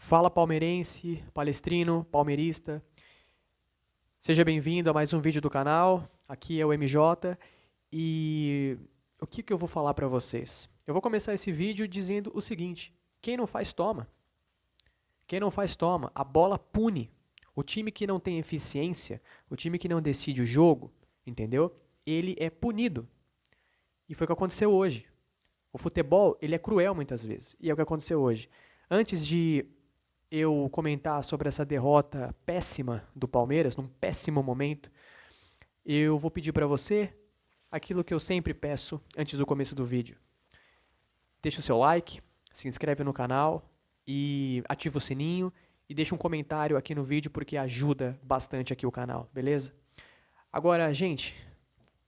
Fala palmeirense, palestrino, palmeirista. Seja bem-vindo a mais um vídeo do canal. Aqui é o MJ e o que eu vou falar para vocês? Eu vou começar esse vídeo dizendo o seguinte: quem não faz toma. Quem não faz toma. A bola pune. O time que não tem eficiência, o time que não decide o jogo, entendeu? Ele é punido. E foi o que aconteceu hoje. O futebol, ele é cruel muitas vezes. E é o que aconteceu hoje. Antes de eu comentar sobre essa derrota péssima do Palmeiras, num péssimo momento, eu vou pedir para você aquilo que eu sempre peço antes do começo do vídeo. Deixa o seu like, se inscreve no canal e ativa o sininho e deixa um comentário aqui no vídeo porque ajuda bastante aqui o canal, beleza? Agora, gente,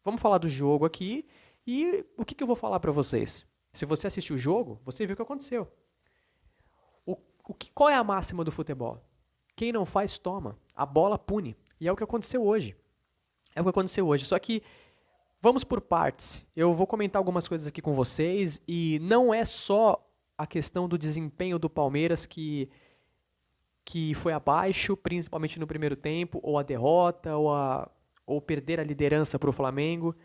vamos falar do jogo aqui e o que eu vou falar para vocês? Se você assistiu o jogo, você viu o que aconteceu. Qual é a máxima do futebol? Quem não faz, toma. A bola pune. E é o que aconteceu hoje. É o que aconteceu hoje. Só que vamos por partes. Eu vou comentar algumas coisas aqui com vocês e não é só a questão do desempenho do Palmeiras que foi abaixo, principalmente no primeiro tempo, ou a derrota, ou perder a liderança para o Flamengo.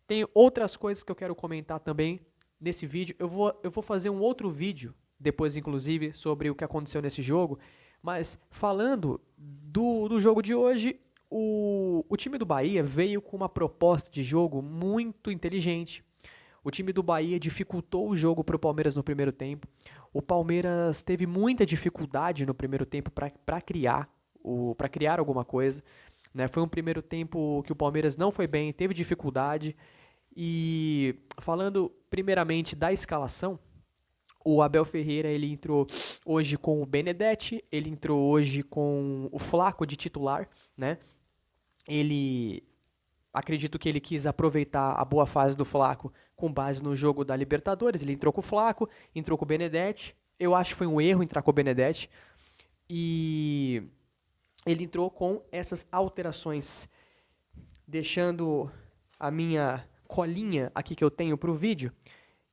Tem outras coisas que eu quero comentar também nesse vídeo. Eu vou fazer um outro vídeo depois, inclusive, sobre o que aconteceu nesse jogo. Mas falando do jogo de hoje, o time do Bahia veio com uma proposta de jogo muito inteligente. O time do Bahia dificultou o jogo para o Palmeiras no primeiro tempo. O Palmeiras teve muita dificuldade no primeiro tempo para criar alguma coisa. Né? Foi um primeiro tempo que o Palmeiras não foi bem, teve dificuldade. E falando primeiramente da escalação, o Abel Ferreira ele entrou hoje com o Benedetti, ele entrou hoje com o Flaco de titular, né? Acredito que ele quis aproveitar a boa fase do Flaco com base no jogo da Libertadores. Ele entrou com o Flaco, entrou com o Benedetti. Eu acho que foi um erro entrar com o Benedetti. E ele entrou com essas alterações, deixando a minha colinha aqui que eu tenho para o vídeo.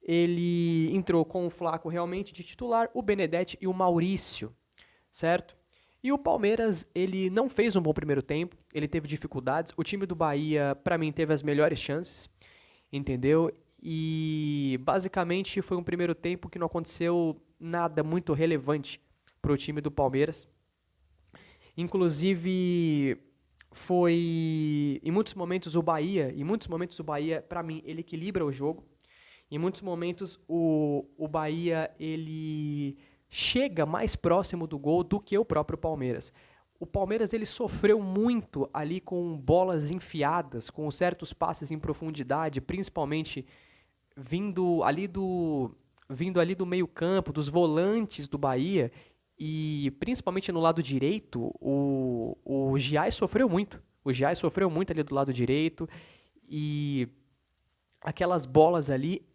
Ele entrou com o Flaco realmente de titular, o Benedetti e o Maurício, certo? E o Palmeiras, ele não fez um bom primeiro tempo, ele teve dificuldades. O time do Bahia, para mim, teve as melhores chances, entendeu? E basicamente foi um primeiro tempo que não aconteceu nada muito relevante para o time do Palmeiras. Inclusive, foi em muitos momentos o Bahia, para mim, ele equilibra o jogo. Em muitos momentos o Bahia ele chega mais próximo do gol do que o próprio Palmeiras. O Palmeiras ele sofreu muito ali com bolas enfiadas, com certos passes em profundidade, principalmente vindo ali do meio-campo, dos volantes do Bahia, e principalmente no lado direito, o Giai sofreu muito. O Giai sofreu muito ali do lado direito e aquelas bolas ali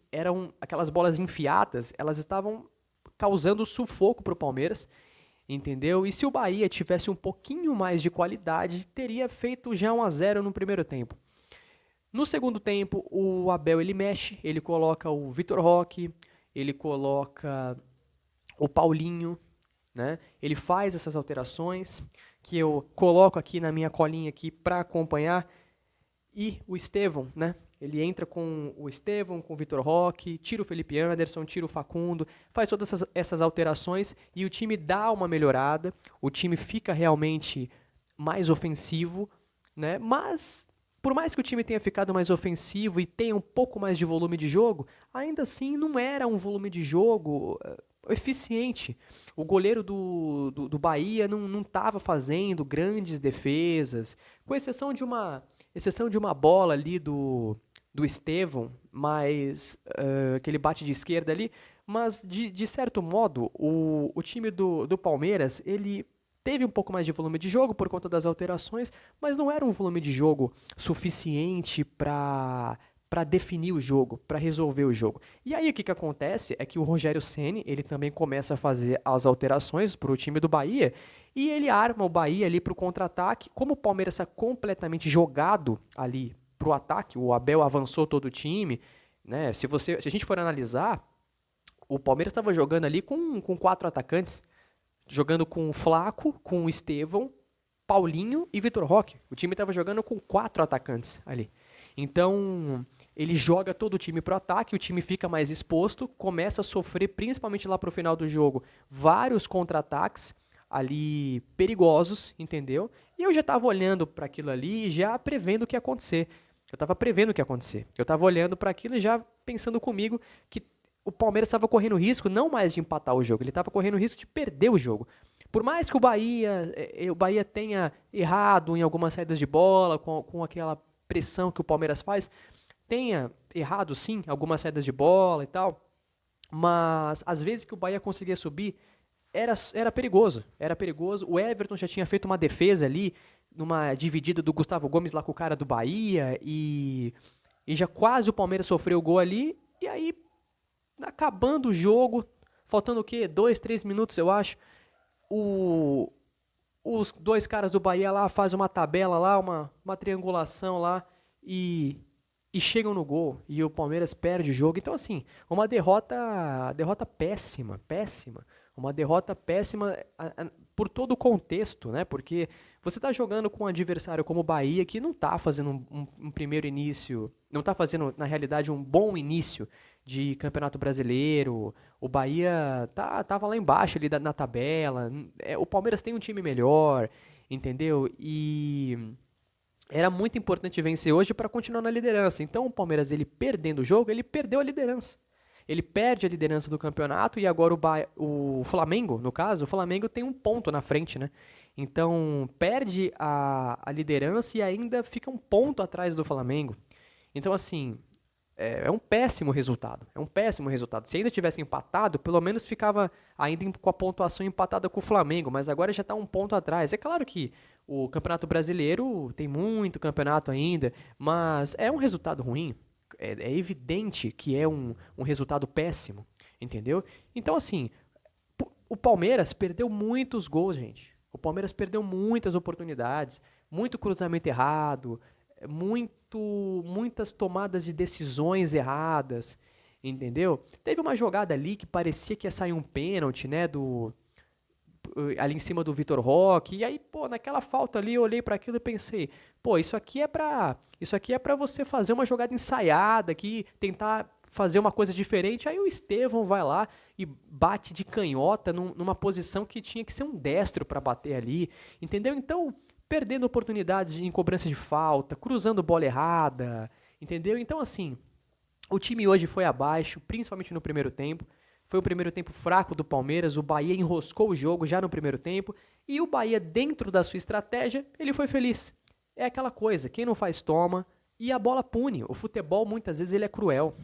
aquelas bolas enfiadas, elas estavam causando sufoco para o Palmeiras, entendeu? E se o Bahia tivesse um pouquinho mais de qualidade, teria feito já 1-0 no primeiro tempo. No segundo tempo, o Abel ele mexe, ele coloca o Vitor Roque, ele coloca o Paulinho, né? Ele faz essas alterações que eu coloco aqui na minha colinha aqui para acompanhar, e o Estevão, né? Ele entra com o Estevão, com o Vitor Roque, tira o Felipe Anderson, tira o Facundo, faz todas essas alterações e o time dá uma melhorada, o time fica realmente mais ofensivo, né? Mas, por mais que o time tenha ficado mais ofensivo e tenha um pouco mais de volume de jogo, ainda assim não era um volume de jogo eficiente. O goleiro do Bahia não estava fazendo grandes defesas, com exceção de uma bola ali do Estevão, mas que ele bate de esquerda ali, mas de certo modo o time do Palmeiras ele teve um pouco mais de volume de jogo por conta das alterações, mas não era um volume de jogo suficiente para definir o jogo, para resolver o jogo. E aí o que acontece é que o Rogério Ceni ele também começa a fazer as alterações para o time do Bahia e ele arma o Bahia ali para o contra-ataque. Como o Palmeiras está completamente jogado ali para o ataque, o Abel avançou todo o time, né? Se a gente for analisar, o Palmeiras estava jogando ali com 4 atacantes. jogando com o Flaco, com o Estevão, Paulinho e Vitor Roque. O time estava jogando com 4 atacantes ali. Então, ele joga todo o time pro ataque, o time fica mais exposto, começa a sofrer, principalmente lá pro final do jogo, vários contra-ataques ali perigosos, entendeu? E eu já estava olhando para aquilo ali e já prevendo o que ia acontecer. Eu estava prevendo o que ia acontecer. Eu estava olhando para aquilo e já pensando comigo que o Palmeiras estava correndo risco não mais de empatar o jogo, ele estava correndo risco de perder o jogo. Por mais que o Bahia tenha errado em algumas saídas de bola, com aquela pressão que o Palmeiras faz, tenha errado sim, algumas saídas de bola e tal, mas às vezes que o Bahia conseguia subir, era perigoso, era perigoso. O Everton já tinha feito uma defesa ali, numa dividida do Gustavo Gomes lá com o cara do Bahia, e já quase o Palmeiras sofreu o gol ali, e aí, acabando o jogo, faltando o quê? 2, 3 minutos, eu acho, os 2 caras do Bahia lá fazem uma tabela lá, uma triangulação lá, e chegam no gol, e o Palmeiras perde o jogo. Então, assim, uma derrota péssima, péssima. Uma derrota péssima por todo o contexto, né? Porque você está jogando com um adversário como o Bahia, que não está fazendo um primeiro início, não está fazendo, na realidade, um bom início de Campeonato Brasileiro. O Bahia tava lá embaixo ali na tabela. O Palmeiras tem um time melhor, entendeu? E era muito importante vencer hoje para continuar na liderança. Então o Palmeiras, ele perdendo o jogo, ele perdeu a liderança. Ele perde a liderança do campeonato e agora o Flamengo, no caso, o Flamengo tem um ponto na frente, né? Então perde a liderança e ainda fica um ponto atrás do Flamengo. Então, assim, é um péssimo resultado. É um péssimo resultado. Se ainda tivesse empatado, pelo menos ficava ainda com a pontuação empatada com o Flamengo, mas agora já está um ponto atrás. É claro que o Campeonato Brasileiro tem muito campeonato ainda, mas é um resultado ruim. É evidente que é um resultado péssimo, entendeu? Então, assim, o Palmeiras perdeu muitos gols, gente. O Palmeiras perdeu muitas oportunidades, muito cruzamento errado, muitas tomadas de decisões erradas, entendeu? Teve uma jogada ali que parecia que ia sair um pênalti, né, ali em cima do Vitor Roque, e aí, pô, naquela falta ali eu olhei para aquilo e pensei, pô, isso aqui é para você fazer uma jogada ensaiada aqui, tentar fazer uma coisa diferente. Aí o Estevão vai lá e bate de canhota numa posição que tinha que ser um destro para bater ali, entendeu? Então, perdendo oportunidades em cobrança de falta, cruzando bola errada, entendeu? Então, assim, o time hoje foi abaixo, principalmente no primeiro tempo. Foi o primeiro tempo fraco do Palmeiras, o Bahia enroscou o jogo já no primeiro tempo, e o Bahia, dentro da sua estratégia, ele foi feliz. É aquela coisa, quem não faz toma, e a bola pune. O futebol, muitas vezes, ele é cruel,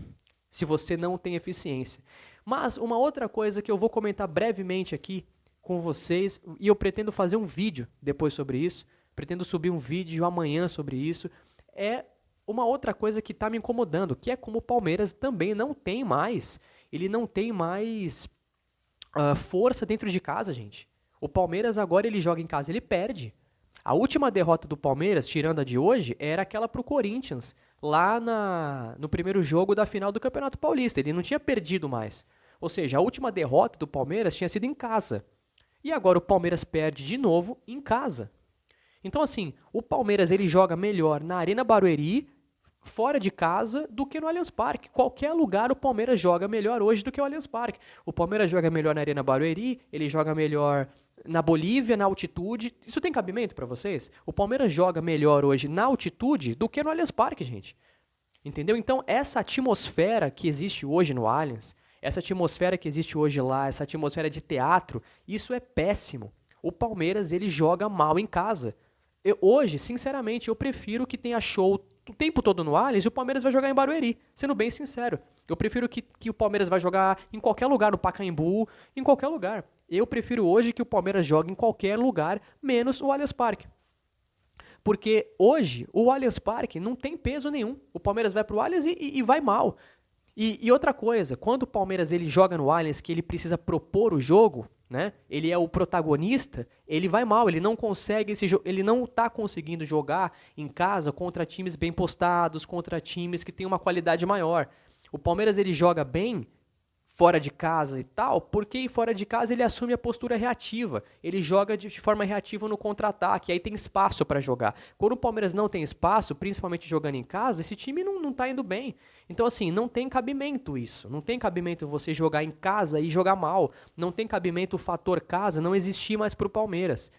se você não tem eficiência. Mas uma outra coisa que eu vou comentar brevemente aqui com vocês, e eu pretendo fazer um vídeo depois sobre isso, pretendo subir um vídeo amanhã sobre isso, é uma outra coisa que está me incomodando, que é como o Palmeiras também não tem mais força dentro de casa, gente. O Palmeiras agora ele joga em casa, ele perde. A última derrota do Palmeiras, tirando a de hoje, era aquela pro Corinthians, lá no primeiro jogo da final do Campeonato Paulista. Ele não tinha perdido mais. Ou seja, a última derrota do Palmeiras tinha sido em casa. E agora o Palmeiras perde de novo em casa. Então, assim, o Palmeiras ele joga melhor na Arena Barueri, fora de casa, do que no Allianz Parque. Qualquer lugar o Palmeiras joga melhor hoje do que o Allianz Parque. O Palmeiras joga melhor na Arena Barueri, ele joga melhor na Bolívia, na altitude. Isso tem cabimento pra vocês? O Palmeiras joga melhor hoje na altitude do que no Allianz Parque, gente. Entendeu? Então, essa atmosfera que existe hoje no Allianz, essa atmosfera que existe hoje lá, essa atmosfera de teatro, isso é péssimo. O Palmeiras, ele joga mal em casa. Hoje, sinceramente, eu prefiro que tenha show o tempo todo no Allianz e o Palmeiras vai jogar em Barueri, sendo bem sincero. Eu prefiro que o Palmeiras vai jogar em qualquer lugar, no Pacaembu, em qualquer lugar. Eu prefiro hoje que o Palmeiras jogue em qualquer lugar, menos o Allianz Parque. Porque hoje, o Allianz Parque não tem peso nenhum. O Palmeiras vai pro Allianz e vai mal. E outra coisa, quando o Palmeiras ele joga no Allianz, que ele precisa propor o jogo, né? Ele é o protagonista, ele vai mal, ele não consegue ele não tá conseguindo jogar em casa contra times bem postados, contra times que têm uma qualidade maior. O Palmeiras ele joga bem fora de casa e tal, porque fora de casa ele assume a postura reativa, ele joga de forma reativa no contra-ataque, aí tem espaço para jogar. Quando o Palmeiras não tem espaço, principalmente jogando em casa, esse time não tá indo bem. Então assim, não tem cabimento isso, não tem cabimento você jogar em casa e jogar mal, não tem cabimento o fator casa não existir mais pro Palmeiras.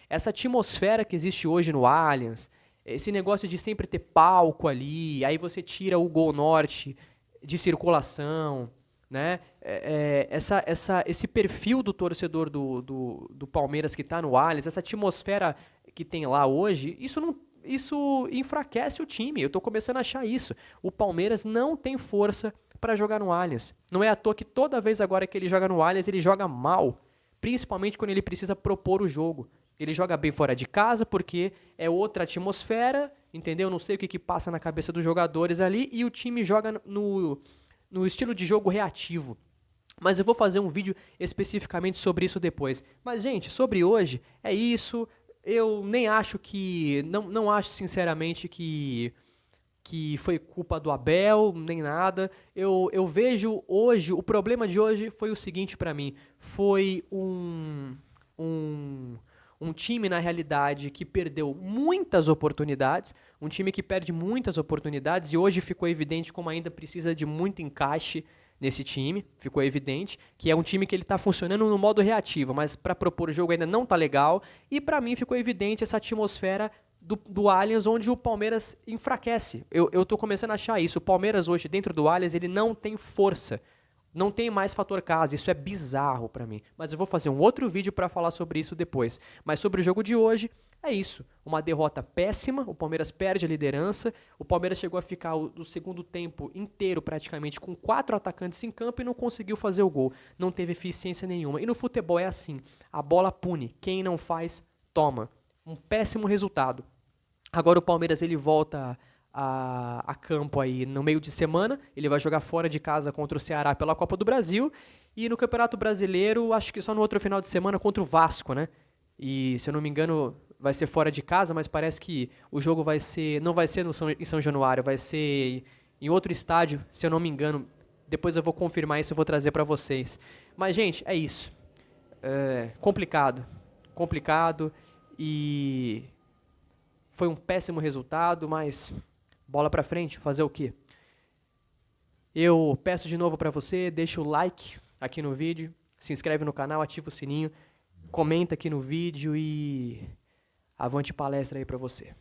Essa atmosfera que existe hoje no Allianz, esse negócio de sempre ter palco ali, aí você tira o Gol Norte de circulação, né? Esse perfil do torcedor do Palmeiras que está no Allianz, essa atmosfera que tem lá hoje, isso enfraquece o time. Eu estou começando a achar isso. O Palmeiras não tem força para jogar no Allianz. Não é à toa que toda vez agora que ele joga no Allianz, ele joga mal, principalmente quando ele precisa propor o jogo. Ele joga bem fora de casa porque é outra atmosfera, entendeu? Não sei o que passa na cabeça dos jogadores ali e o time joga no estilo de jogo reativo. Mas eu vou fazer um vídeo especificamente sobre isso depois. Mas, gente, sobre hoje, é isso. Eu nem acho que... Não acho, sinceramente, que foi culpa do Abel, nem nada. Eu vejo hoje... O problema de hoje foi o seguinte pra mim. Foi um time, na realidade, que perdeu muitas oportunidades, um time que perde muitas oportunidades e hoje ficou evidente como ainda precisa de muito encaixe nesse time, ficou evidente que é um time que ele está funcionando no modo reativo, mas para propor o jogo ainda não tá legal e para mim ficou evidente essa atmosfera do Allianz onde o Palmeiras enfraquece. Eu tô começando a achar isso, o Palmeiras hoje dentro do Allianz ele não tem força. Não tem mais fator casa, isso é bizarro pra mim. Mas eu vou fazer um outro vídeo pra falar sobre isso depois. Mas sobre o jogo de hoje, é isso. Uma derrota péssima, o Palmeiras perde a liderança, o Palmeiras chegou a ficar o segundo tempo inteiro praticamente com 4 atacantes em campo e não conseguiu fazer o gol. Não teve eficiência nenhuma. E no futebol é assim, a bola pune, quem não faz, toma. Um péssimo resultado. Agora o Palmeiras ele volta a campo aí no meio de semana, ele vai jogar fora de casa contra o Ceará pela Copa do Brasil e no Campeonato Brasileiro, acho que só no outro final de semana contra o Vasco, né? E se eu não me engano, vai ser fora de casa, mas parece que o jogo não vai ser em São Januário, vai ser em outro estádio, se eu não me engano. Depois eu vou confirmar isso e vou trazer pra vocês. Mas gente, é isso. Complicado e foi um péssimo resultado, mas bola pra frente, fazer o quê? Eu peço de novo pra você, deixa o like aqui no vídeo, se inscreve no canal, ativa o sininho, comenta aqui no vídeo e avante palestra aí pra você.